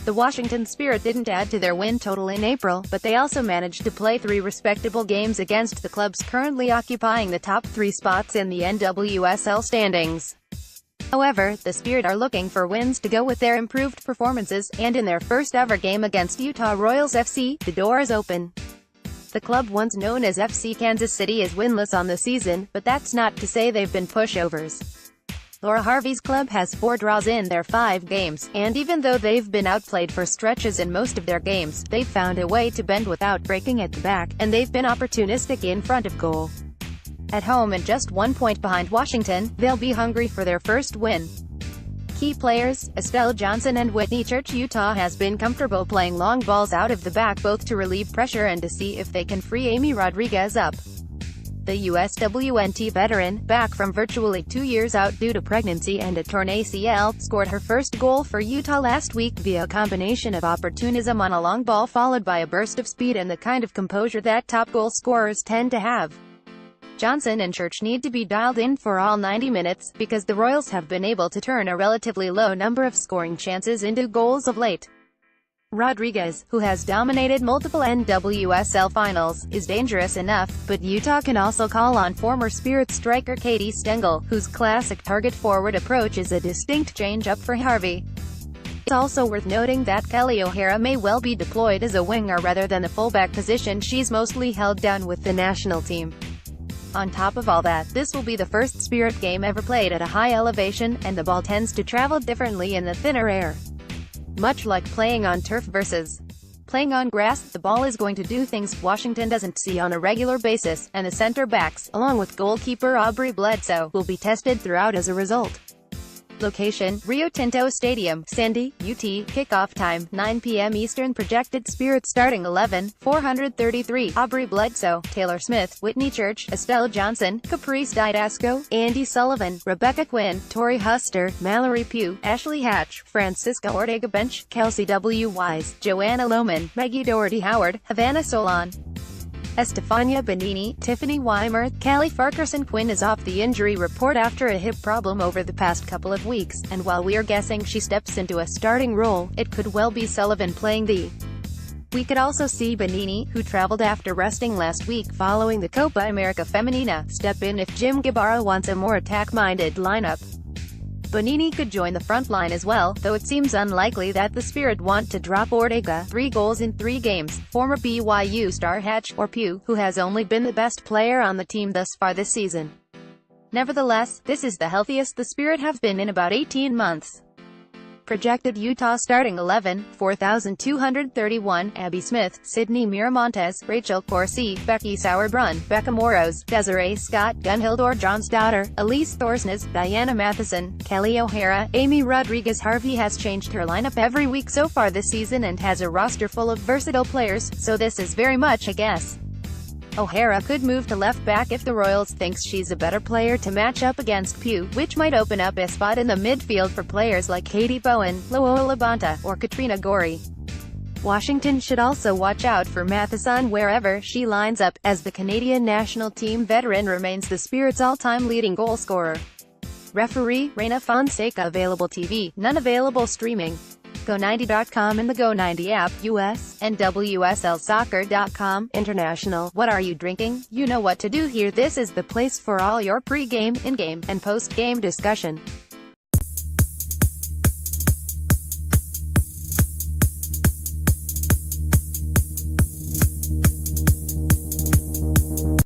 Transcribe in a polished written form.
The Washington Spirit didn't add to their win total in April, but they also managed to play 3 respectable games against the clubs currently occupying the top 3 spots in the NWSL standings. However, the Spirit are looking for wins to go with their improved performances, and in their first ever game against Utah Royals FC, the door is open. The club, once known as FC Kansas City, is winless on the season, but that's not to say they've been pushovers. Laura Harvey's club has 4 draws in their 5 games, and even though they've been outplayed for stretches in most of their games, they've found a way to bend without breaking at the back, and they've been opportunistic in front of goal. At home and just 1 point behind Washington, they'll be hungry for their first win. Key players, Estelle Johnson and Whitney Church. Utah has been comfortable playing long balls out of the back, both to relieve pressure and to see if they can free Amy Rodriguez up. The USWNT veteran, back from virtually 2 years out due to pregnancy and a torn ACL, scored her first goal for Utah last week via a combination of opportunism on a long ball followed by a burst of speed and the kind of composure that top goal scorers tend to have. Johnson and Church need to be dialed in for all 90 minutes, because the Royals have been able to turn a relatively low number of scoring chances into goals of late. Rodriguez, who has dominated multiple NWSL finals, is dangerous enough, but Utah can also call on former Spirit striker Katie Stengel, whose classic target-forward approach is a distinct change-up for Harvey. It's also worth noting that Kelly O'Hara may well be deployed as a winger rather than the fullback position she's mostly held down with the national team. On top of all that, this will be the first Spirit game ever played at a high elevation, and the ball tends to travel differently in the thinner air. Much like playing on turf versus playing on grass, the ball is going to do things Washington doesn't see on a regular basis, and the center backs, along with goalkeeper Aubrey Bledsoe, will be tested throughout as a result. Location, Rio Tinto Stadium, Sandy, UT. Kickoff time, 9 p.m. Eastern. Projected Spirit starting 11, 433, Aubrey Bledsoe, Taylor Smith, Whitney Church, Estelle Johnson, Caprice Didasco, Andy Sullivan, Rebecca Quinn, Tori Huster, Mallory Pugh, Ashley Hatch, Francisca Ortega Bench, Kelsey W. Wise, Joanna Lohman, Maggie Doherty Howard, Havana Solon, Estefania Benini, Tiffany Weimer. Callie Farquharson Quinn is off the injury report after a hip problem over the past couple of weeks, and while we're guessing she steps into a starting role, it could well be Sullivan playing the. We could also see Benini, who traveled after resting last week following the Copa America Femenina, step in if Jim Guevara wants a more attack-minded lineup. Benini could join the front line as well, though it seems unlikely that the Spirit want to drop Ortega, 3 goals in 3 games, former BYU star Hatch, or Pugh, who has only been the best player on the team thus far this season. Nevertheless, this is the healthiest the Spirit have been in about 18 months. Projected Utah starting 11, 4,231, Abby Smith, Sydney Miramontes, Rachel Corsi, Becky Sauerbrunn, Becca Moros, Desiree Scott, Gunhildor Johnsdottir, Elise Thorsnes, Diana Matheson, Kelly O'Hara, Amy Rodriguez. Harvey has changed her lineup every week so far this season and has a roster full of versatile players, so this is very much a guess. O'Hara could move to left back if the Royals thinks she's a better player to match up against Pugh, which might open up a spot in the midfield for players like Katie Bowen, Loyola Bonta, or Katrina Gorey. Washington should also watch out for Matheson wherever she lines up, as the Canadian national team veteran remains the Spirit's all-time leading goal scorer. Referee, Reina Fonseca. Available TV, none available streaming. Go90.com and the Go90 app. US, NWSLsoccer.com, International. What are you drinking? You know what to do here. This is the place for all your pre-game, in-game, and post-game discussion.